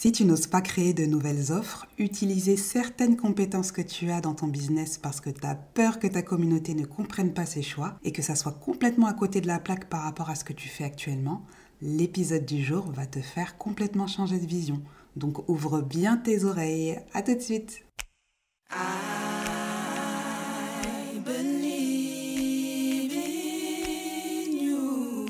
Si tu n'oses pas créer de nouvelles offres, utiliser certaines compétences que tu as dans ton business parce que tu as peur que ta communauté ne comprenne pas ses choix et que ça soit complètement à côté de la plaque par rapport à ce que tu fais actuellement, l'épisode du jour va te faire complètement changer de vision. Donc ouvre bien tes oreilles. À tout de suite. I believe in you.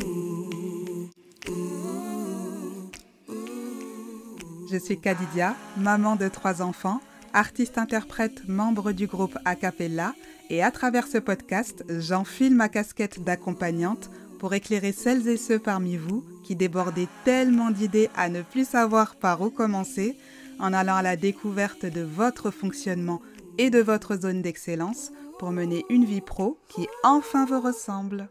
Je suis Kadidia, maman de 3 enfants, artiste-interprète, membre du groupe Acapella, et à travers ce podcast, j'enfile ma casquette d'accompagnante pour éclairer celles et ceux parmi vous qui débordez tellement d'idées à ne plus savoir par où commencer, en allant à la découverte de votre fonctionnement et de votre zone d'excellence pour mener une vie pro qui enfin vous ressemble.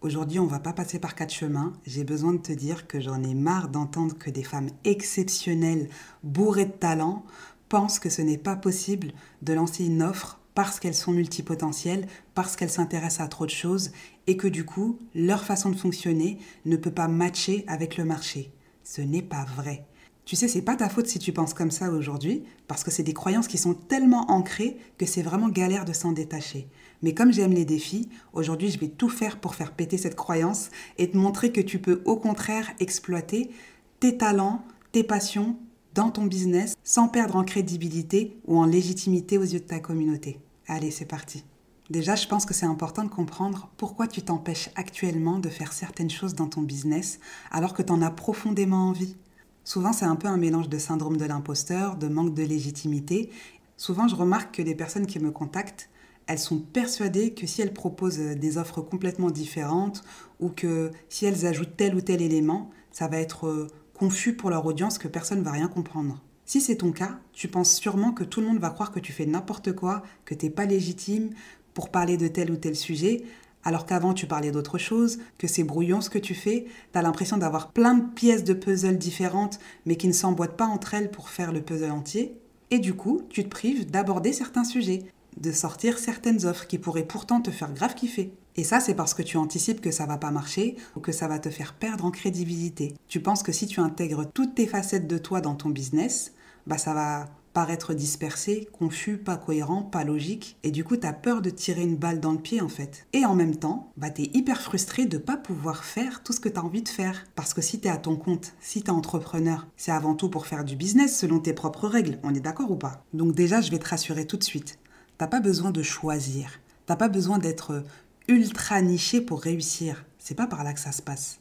Aujourd'hui, on ne va pas passer par 4 chemins. J'ai besoin de te dire que j'en ai marre d'entendre que des femmes exceptionnelles, bourrées de talent, pensent que ce n'est pas possible de lancer une offre parce qu'elles sont multipotentielles, parce qu'elles s'intéressent à trop de choses et que du coup, leur façon de fonctionner ne peut pas matcher avec le marché. Ce n'est pas vrai. Tu sais, c'est pas ta faute si tu penses comme ça aujourd'hui, parce que c'est des croyances qui sont tellement ancrées que c'est vraiment galère de s'en détacher. Mais comme j'aime les défis, aujourd'hui je vais tout faire pour faire péter cette croyance et te montrer que tu peux au contraire exploiter tes talents, tes passions dans ton business sans perdre en crédibilité ou en légitimité aux yeux de ta communauté. Allez, c'est parti. Déjà, je pense que c'est important de comprendre pourquoi tu t'empêches actuellement de faire certaines choses dans ton business alors que tu en as profondément envie. Souvent, c'est un peu un mélange de syndrome de l'imposteur, de manque de légitimité. Souvent, je remarque que les personnes qui me contactent, elles sont persuadées que si elles proposent des offres complètement différentes ou que si elles ajoutent tel ou tel élément, ça va être confus pour leur audience, que personne ne va rien comprendre. Si c'est ton cas, tu penses sûrement que tout le monde va croire que tu fais n'importe quoi, que tu n'es pas légitime pour parler de tel ou tel sujet, alors qu'avant tu parlais d'autre chose, que c'est brouillon ce que tu fais, tu as l'impression d'avoir plein de pièces de puzzle différentes mais qui ne s'emboîtent pas entre elles pour faire le puzzle entier, et du coup tu te prives d'aborder certains sujets, de sortir certaines offres qui pourraient pourtant te faire grave kiffer. Et ça, c'est parce que tu anticipes que ça va pas marcher ou que ça va te faire perdre en crédibilité. Tu penses que si tu intègres toutes tes facettes de toi dans ton business, ça va paraître dispersé, confus, pas cohérent, pas logique. Et du coup, tu as peur de tirer une balle dans le pied en fait. Et en même temps, tu es hyper frustré de pas pouvoir faire tout ce que tu as envie de faire. Parce que si tu es à ton compte, si tu es entrepreneur, c'est avant tout pour faire du business selon tes propres règles. On est d'accord ou pas? Donc déjà, je vais te rassurer tout de suite. T'as pas besoin de choisir. T'as pas besoin d'être ultra niché pour réussir. C'est pas par là que ça se passe.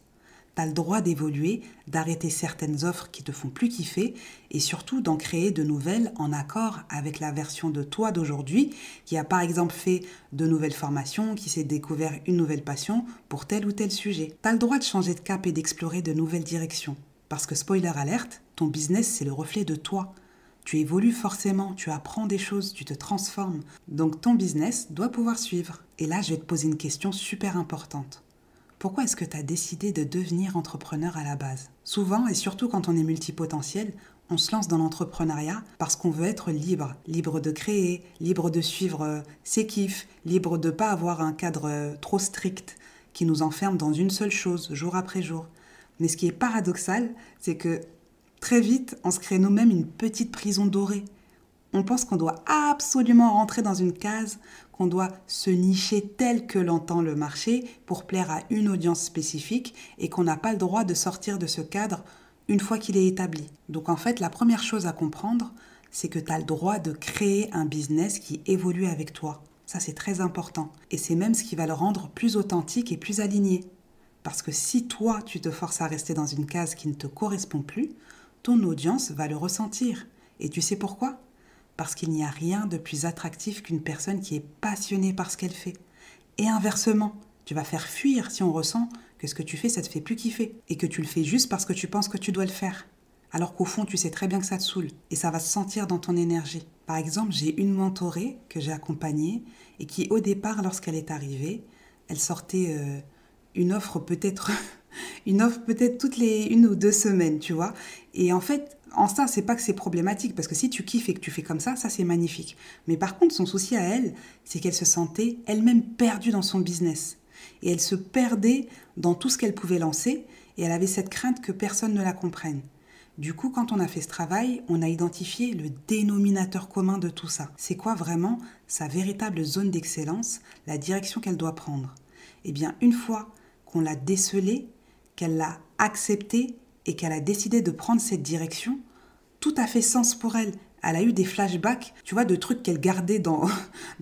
T'as le droit d'évoluer, d'arrêter certaines offres qui te font plus kiffer et surtout d'en créer de nouvelles en accord avec la version de toi d'aujourd'hui qui a par exemple fait de nouvelles formations, qui s'est découvert une nouvelle passion pour tel ou tel sujet. T'as le droit de changer de cap et d'explorer de nouvelles directions. Parce que spoiler alerte, ton business c'est le reflet de toi. Tu évolues forcément, tu apprends des choses, tu te transformes. Donc ton business doit pouvoir suivre. Et là, je vais te poser une question super importante. Pourquoi est-ce que tu as décidé de devenir entrepreneur à la base? Souvent, et surtout quand on est multipotentiel, on se lance dans l'entrepreneuriat parce qu'on veut être libre. Libre de créer, libre de suivre ses kiffs, libre de ne pas avoir un cadre trop strict qui nous enferme dans une seule chose, jour après jour. Mais ce qui est paradoxal, c'est que très vite, on se crée nous-mêmes une petite prison dorée. On pense qu'on doit absolument rentrer dans une case, qu'on doit se nicher tel que l'entend le marché pour plaire à une audience spécifique et qu'on n'a pas le droit de sortir de ce cadre une fois qu'il est établi. Donc en fait, la première chose à comprendre, c'est que tu as le droit de créer un business qui évolue avec toi. Ça, c'est très important. Et c'est même ce qui va le rendre plus authentique et plus aligné. Parce que si toi, tu te forces à rester dans une case qui ne te correspond plus, ton audience va le ressentir. Et tu sais pourquoi? Parce qu'il n'y a rien de plus attractif qu'une personne qui est passionnée par ce qu'elle fait. Et inversement, tu vas faire fuir si on ressent que ce que tu fais, ça te fait plus kiffer. Et que tu le fais juste parce que tu penses que tu dois le faire. Alors qu'au fond, tu sais très bien que ça te saoule. Et ça va se sentir dans ton énergie. Par exemple, j'ai une mentorée que j'ai accompagnée et qui, au départ, lorsqu'elle est arrivée, elle sortait une offre peut-être toutes les 1 ou 2 semaines, tu vois. Et en fait, en ça, c'est pas que c'est problématique, parce que si tu kiffes et que tu fais comme ça c'est magnifique. Mais par contre, son souci à elle, c'est qu'elle se sentait elle-même perdue dans son business. Et elle se perdait dans tout ce qu'elle pouvait lancer, et elle avait cette crainte que personne ne la comprenne. Du coup, quand on a fait ce travail, on a identifié le dénominateur commun de tout ça. C'est quoi vraiment sa véritable zone d'excellence, la direction qu'elle doit prendre? Eh bien, une fois qu'on l'a décelée, qu'elle l'a acceptée et qu'elle a décidé de prendre cette direction, tout a fait sens pour elle. Elle a eu des flashbacks, tu vois, de trucs qu'elle gardait dans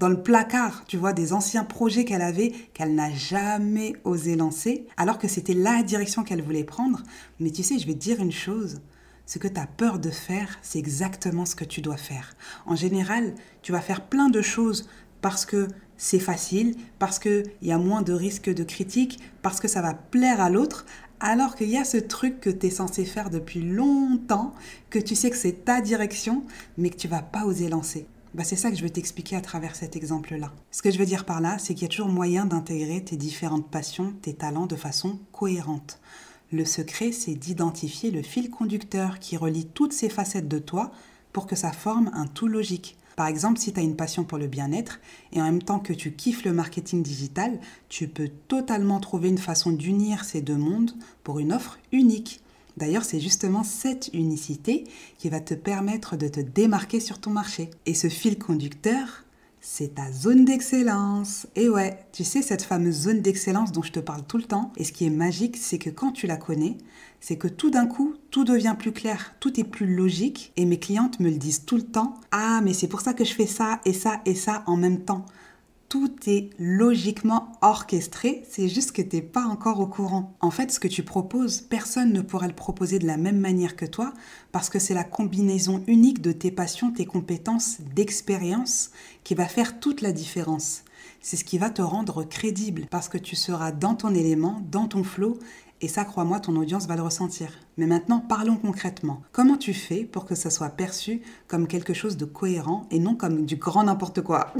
le placard, tu vois, des anciens projets qu'elle avait, qu'elle n'a jamais osé lancer, alors que c'était la direction qu'elle voulait prendre. Mais tu sais, je vais te dire une chose, ce que tu as peur de faire, c'est exactement ce que tu dois faire. En général, tu vas faire plein de choses parce que c'est facile, parce qu'il y a moins de risques de critique, parce que ça va plaire à l'autre, alors qu'il y a ce truc que tu es censé faire depuis longtemps, que tu sais que c'est ta direction, mais que tu vas pas oser lancer. C'est ça que je veux t'expliquer à travers cet exemple-là. Ce que je veux dire par là, c'est qu'il y a toujours moyen d'intégrer tes différentes passions, tes talents de façon cohérente. Le secret, c'est d'identifier le fil conducteur qui relie toutes ces facettes de toi pour que ça forme un tout logique. Par exemple, si tu as une passion pour le bien-être et en même temps que tu kiffes le marketing digital, tu peux totalement trouver une façon d'unir ces deux mondes pour une offre unique. D'ailleurs, c'est justement cette unicité qui va te permettre de te démarquer sur ton marché. Et ce fil conducteur, c'est ta zone d'excellence. Et ouais, tu sais, cette fameuse zone d'excellence dont je te parle tout le temps, et ce qui est magique, c'est que quand tu la connais, c'est que tout d'un coup, tout devient plus clair, tout est plus logique, et mes clientes me le disent tout le temps. Ah, mais c'est pour ça que je fais ça et ça et ça en même temps. Tout est logiquement orchestré, c'est juste que tu n'es pas encore au courant. En fait, ce que tu proposes, personne ne pourra le proposer de la même manière que toi parce que c'est la combinaison unique de tes passions, tes compétences, d'expérience qui va faire toute la différence. C'est ce qui va te rendre crédible parce que tu seras dans ton élément, dans ton flow. Et ça, crois-moi, ton audience va le ressentir. Mais maintenant, parlons concrètement. Comment tu fais pour que ça soit perçu comme quelque chose de cohérent et non comme du grand n'importe quoi?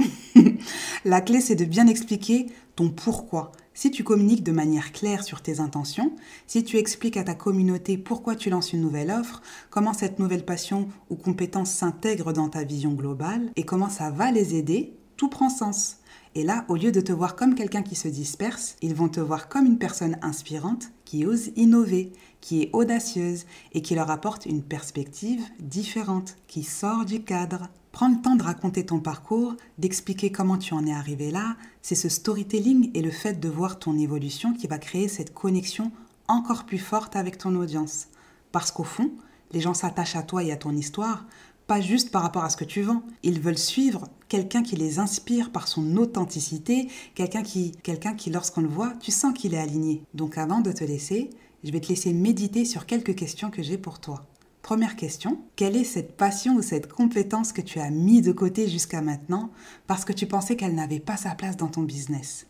La clé, c'est de bien expliquer ton pourquoi. Si tu communiques de manière claire sur tes intentions, si tu expliques à ta communauté pourquoi tu lances une nouvelle offre, comment cette nouvelle passion ou compétence s'intègre dans ta vision globale et comment ça va les aider, tout prend sens. Et là, au lieu de te voir comme quelqu'un qui se disperse, ils vont te voir comme une personne inspirante qui ose innover, qui est audacieuse et qui leur apporte une perspective différente, qui sort du cadre. Prends le temps de raconter ton parcours, d'expliquer comment tu en es arrivé là. C'est ce storytelling et le fait de voir ton évolution qui va créer cette connexion encore plus forte avec ton audience. Parce qu'au fond, les gens s'attachent à toi et à ton histoire, pas juste par rapport à ce que tu vends. Ils veulent suivre quelqu'un qui les inspire par son authenticité, quelqu'un qui lorsqu'on le voit, tu sens qu'il est aligné. Donc avant de te laisser, je vais te laisser méditer sur quelques questions que j'ai pour toi. Première question, quelle est cette passion ou cette compétence que tu as mis de côté jusqu'à maintenant parce que tu pensais qu'elle n'avait pas sa place dans ton business?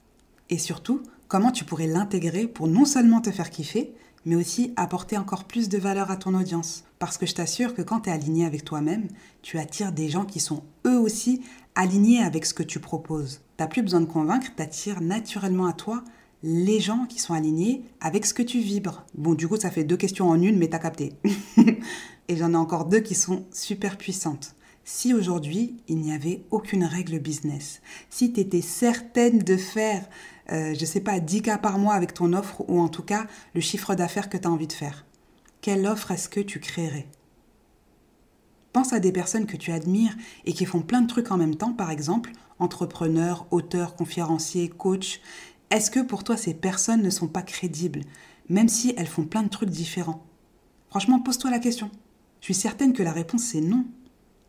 Et surtout, comment tu pourrais l'intégrer pour non seulement te faire kiffer, mais aussi apporter encore plus de valeur à ton audience. Parce que je t'assure que quand tu es aligné avec toi-même, tu attires des gens qui sont eux aussi alignés avec ce que tu proposes. Tu n'as plus besoin de convaincre, tu attires naturellement à toi les gens qui sont alignés avec ce que tu vibres. Bon, du coup, ça fait 2 questions en une, mais t'as capté. Et j'en ai encore 2 qui sont super puissantes. Si aujourd'hui, il n'y avait aucune règle business, si tu étais certaine de faire, 10 cas par mois avec ton offre ou en tout cas le chiffre d'affaires que tu as envie de faire, quelle offre est-ce que tu créerais? Pense à des personnes que tu admires et qui font plein de trucs en même temps, par exemple, entrepreneurs, auteurs, conférenciers, coachs. Est-ce que pour toi, ces personnes ne sont pas crédibles, même si elles font plein de trucs différents? Franchement, pose-toi la question. Je suis certaine que la réponse, c'est non.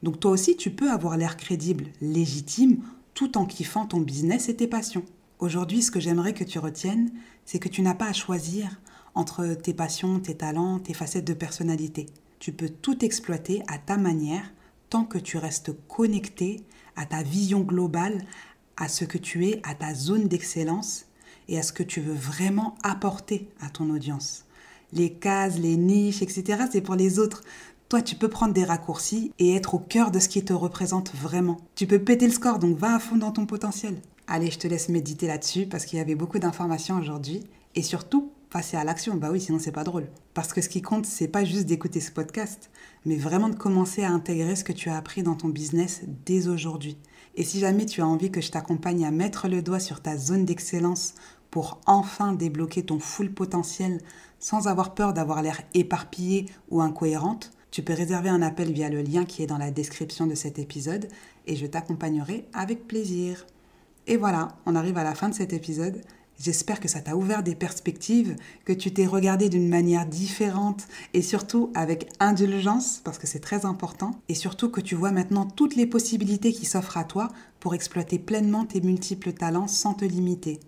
Donc toi aussi, tu peux avoir l'air crédible, légitime, tout en kiffant ton business et tes passions. Aujourd'hui, ce que j'aimerais que tu retiennes, c'est que tu n'as pas à choisir entre tes passions, tes talents, tes facettes de personnalité. Tu peux tout exploiter à ta manière, tant que tu restes connecté à ta vision globale, à ce que tu es, à ta zone d'excellence et à ce que tu veux vraiment apporter à ton audience. Les cases, les niches, etc., c'est pour les autres. Toi, tu peux prendre des raccourcis et être au cœur de ce qui te représente vraiment. Tu peux péter le score, donc va à fond dans ton potentiel. Allez, je te laisse méditer là-dessus parce qu'il y avait beaucoup d'informations aujourd'hui. Et surtout, passer à l'action. Bah oui, sinon c'est pas drôle. Parce que ce qui compte, c'est pas juste d'écouter ce podcast, mais vraiment de commencer à intégrer ce que tu as appris dans ton business dès aujourd'hui. Et si jamais tu as envie que je t'accompagne à mettre le doigt sur ta zone d'excellence pour enfin débloquer ton full potentiel sans avoir peur d'avoir l'air éparpillée ou incohérente, tu peux réserver un appel via le lien qui est dans la description de cet épisode et je t'accompagnerai avec plaisir. Et voilà, on arrive à la fin de cet épisode. J'espère que ça t'a ouvert des perspectives, que tu t'es regardé d'une manière différente et surtout avec indulgence, parce que c'est très important, et surtout que tu vois maintenant toutes les possibilités qui s'offrent à toi pour exploiter pleinement tes multiples talents sans te limiter.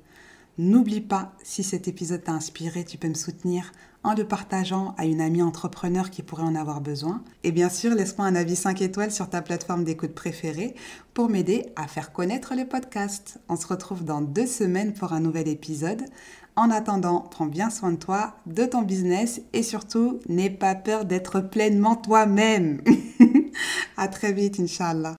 N'oublie pas, si cet épisode t'a inspiré, tu peux me soutenir en le partageant à une amie entrepreneur qui pourrait en avoir besoin. Et bien sûr, laisse-moi un avis 5 étoiles sur ta plateforme d'écoute préférée pour m'aider à faire connaître le podcast. On se retrouve dans 2 semaines pour un nouvel épisode. En attendant, prends bien soin de toi, de ton business et surtout, n'aie pas peur d'être pleinement toi-même. À très vite, Inch'Allah.